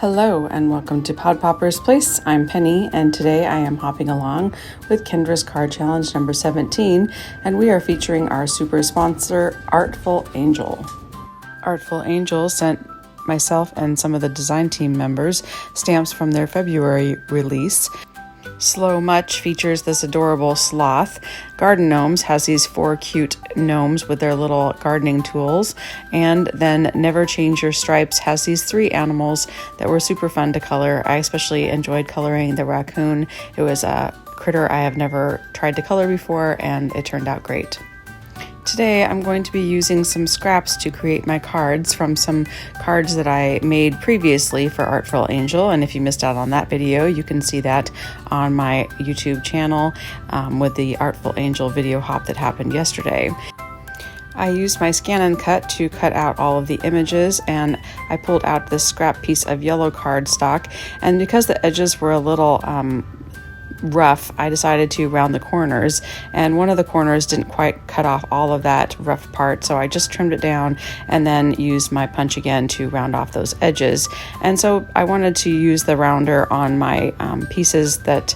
Hello and welcome to Podpopper's Place. I'm Penny and today I am hopping along with Kendra's card challenge number 17 and we are featuring our super sponsor Artful Angel. Artful Angel sent myself and some of the design team members stamps from their February release. Slow Much features this adorable sloth. Garden Gnomes has these 4 cute gnomes with their little gardening tools. And then Never Change Your Stripes has these 3 animals that were super fun to color. I especially enjoyed coloring the raccoon. It was a critter I have never tried to color before and it turned out great. Today I'm going to be using some scraps to create my cards from some cards that I made previously for Artful Angel, and if you missed out on that video you can see that on my YouTube channel with the Artful Angel video hop that happened yesterday. I used my scan and cut to cut out all of the images, and I pulled out this scrap piece of yellow cardstock, and because the edges were a little rough, I decided to round the corners, and one of the corners didn't quite cut off all of that rough part, so I just trimmed it down and then used my punch again to round off those edges. And so I wanted to use the rounder on my pieces that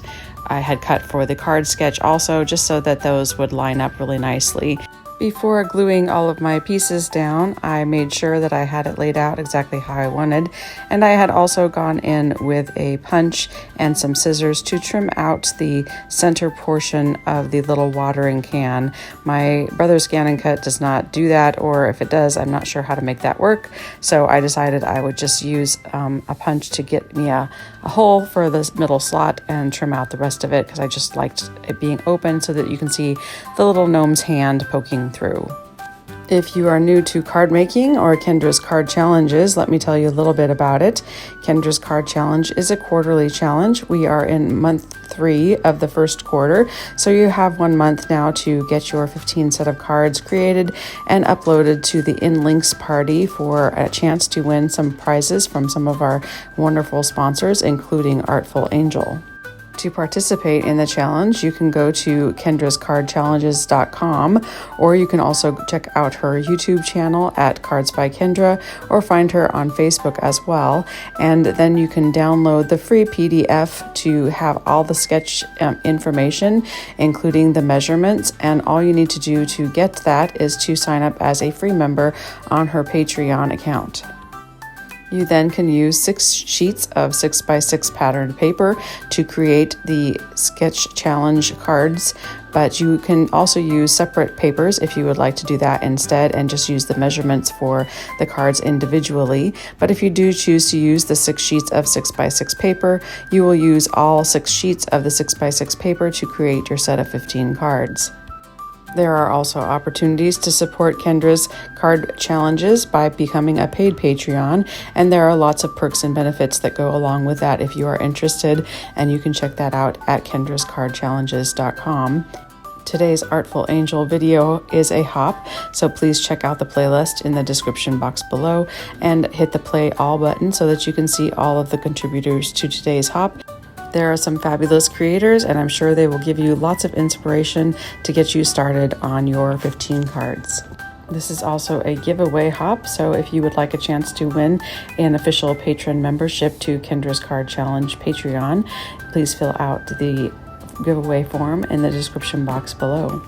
I had cut for the card sketch also, just so that those would line up really nicely. Before gluing all of my pieces down, I made sure that I had it laid out exactly how I wanted, and I had also gone in with a punch and some scissors to trim out the center portion of the little watering can. My brother's scan and cut does not do that, or if it does, I'm not sure how to make that work, so I decided I would just use a punch to get me a hole for the middle slot and trim out the rest of it, because I just liked it being open so that you can see the little gnome's hand poking through. If you are new to card making or Kendra's card challenges, let me tell you a little bit about it. Kendra's card challenge is a quarterly challenge. We are in month 3 of the first quarter, so you have 1 month now to get your 15 set of cards created and uploaded to the InLinkz party for a chance to win some prizes from some of our wonderful sponsors, including Artful Angel. To participate in the challenge, you can go to kendrascardchallenges.com, or you can also check out her YouTube channel at Cards by Kendra, or find her on Facebook as well. And then you can download the free PDF to have all the sketch information, including the measurements. And all you need to do to get that is to sign up as a free member on her Patreon account. You then can use 6 sheets of 6x6 patterned paper to create the sketch challenge cards, but you can also use separate papers if you would like to do that instead and just use the measurements for the cards individually. But if you do choose to use the 6 sheets of 6x6 paper, you will use all 6 sheets of the 6x6 paper to create your set of 15 cards. There are also opportunities to support Kendra's card challenges by becoming a paid Patreon, and there are lots of perks and benefits that go along with that if you are interested, and you can check that out at kendrascardchallenges.com. Today's Artful Angel video is a hop, so please check out the playlist in the description box below and hit the play all button so that you can see all of the contributors to today's hop. There are some fabulous creators, and I'm sure they will give you lots of inspiration to get you started on your 15 cards. This is also a giveaway hop, so if you would like a chance to win an official patron membership to Kendra's Card Challenge Patreon, please fill out the giveaway form in the description box below.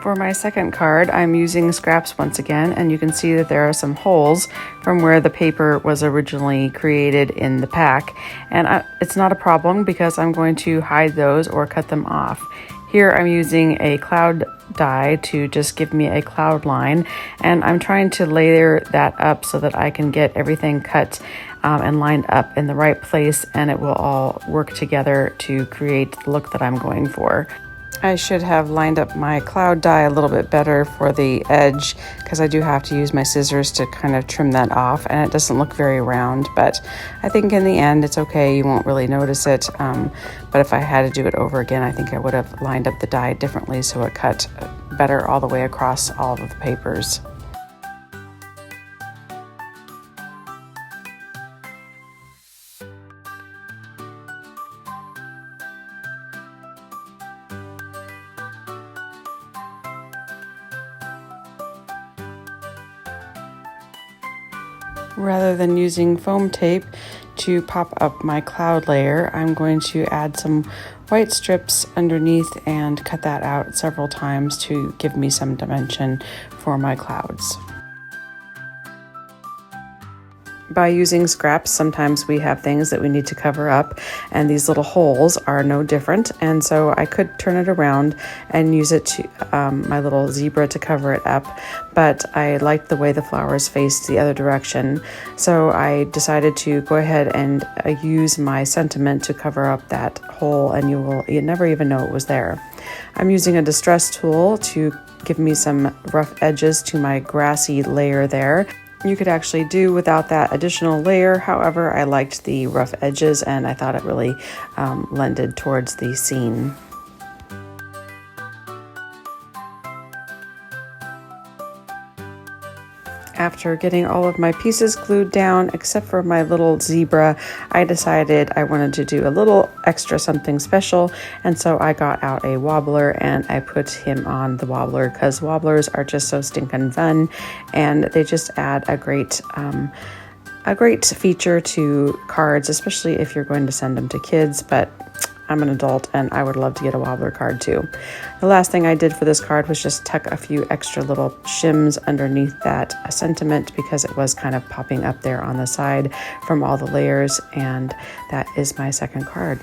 For my second card, I'm using scraps once again, and you can see that there are some holes from where the paper was originally created in the pack. And it's not a problem because I'm going to hide those or cut them off. Here I'm using a cloud die to just give me a cloud line, and I'm trying to layer that up so that I can get everything cut and lined up in the right place, and it will all work together to create the look that I'm going for. I should have lined up my cloud die a little bit better for the edge, because I do have to use my scissors to kind of trim that off, and it doesn't look very round, but I think in the end it's okay. You won't really notice it, but if I had to do it over again, I think I would have lined up the die differently so it cut better all the way across all of the papers. Rather than using foam tape To pop up my cloud layer, I'm going to add some white strips underneath and cut that out several times to give me some dimension for my clouds. By using scraps, sometimes we have things that we need to cover up, and these little holes are no different, and so I could turn it around and use it to my little zebra to cover it up, but I liked the way the flowers faced the other direction, so I decided to go ahead and use my sentiment to cover up that hole, and you never even know it was there. I'm using a distress tool to give me some rough edges to my grassy layer there. You could actually do without that additional layer. However, I liked the rough edges and I thought it really lended towards the scene. After getting all of my pieces glued down, except for my little zebra, I decided I wanted to do a little extra something special, and so I got out a wobbler and I put him on the wobbler because wobblers are just so stinking fun, and they just add a great feature to cards, especially if you're going to send them to kids, but I'm an adult and I would love to get a wobbler card too. The last thing I did for this card was just tuck a few extra little shims underneath that sentiment because it was kind of popping up there on the side from all the layers, and that is my second card.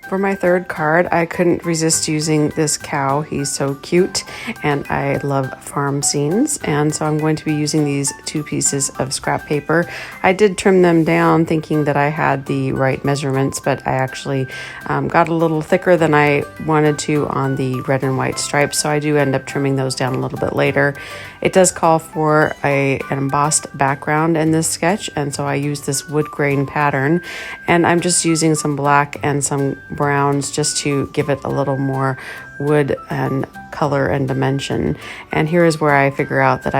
For my third card, I couldn't resist using this cow. He's so cute and I love farm scenes, and so I'm going to be using these 2 pieces of scrap paper. I did trim them down thinking that I had the right measurements, but I actually got a little thicker than I wanted to on the red and white stripes, so I do end up trimming those down a little bit later. It does call for an embossed background in this sketch, and so I use this wood grain pattern, and I'm just using some black and some browns just to give it a little more wood and color and dimension. And here is where I figure out that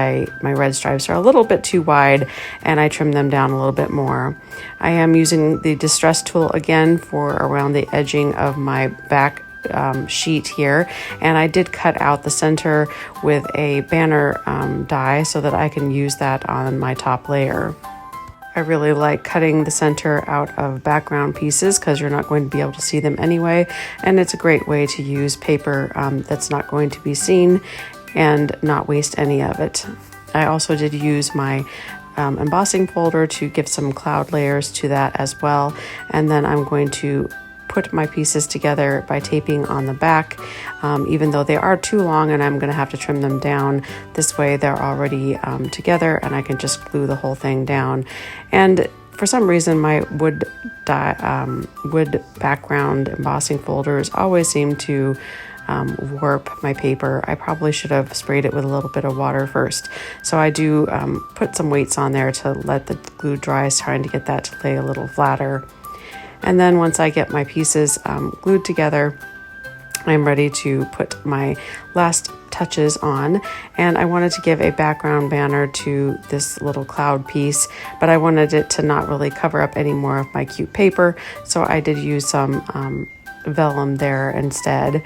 my red stripes are a little bit too wide and I trim them down a little bit more. I am using the distress tool again for around the edging of my back sheet here, and I did cut out the center with a banner die so that I can use that on my top layer. I really like cutting the center out of background pieces because you're not going to be able to see them anyway, and it's a great way to use paper that's not going to be seen and not waste any of it. I also did use my embossing folder to give some cloud layers to that as well, and then I'm going to put my pieces together by taping on the back, even though they are too long and I'm going to have to trim them down. This way they're already together and I can just glue the whole thing down. And for some reason my wood background embossing folders always seem to warp my paper. I probably should have sprayed it with a little bit of water first. So I do put some weights on there to let the glue dry, trying to get that to lay a little flatter. And then once I get my pieces glued together, I'm ready to put my last touches on. And I wanted to give a background banner to this little cloud piece, but I wanted it to not really cover up any more of my cute paper. So I did use some vellum there instead.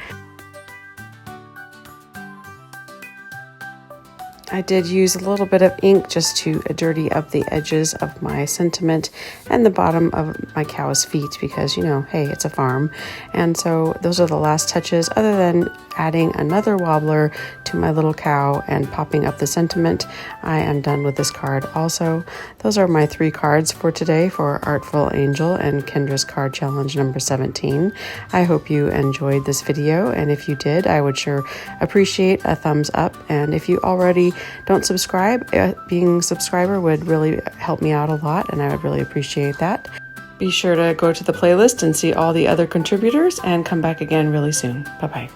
I did use a little bit of ink just to dirty up the edges of my sentiment and the bottom of my cow's feet because, you know, hey, it's a farm. And so those are the last touches, other than adding another wobbler to my little cow and popping up the sentiment. I am done with this card also. Those are my 3 cards for today for Artful Angel and Kendra's card challenge number 17. I hope you enjoyed this video, and if you did, I would sure appreciate a thumbs up. And if you already don't subscribe, being a subscriber would really help me out a lot, and I would really appreciate that. Be sure to go to the playlist and see all the other contributors, and come back again really soon. Bye-bye.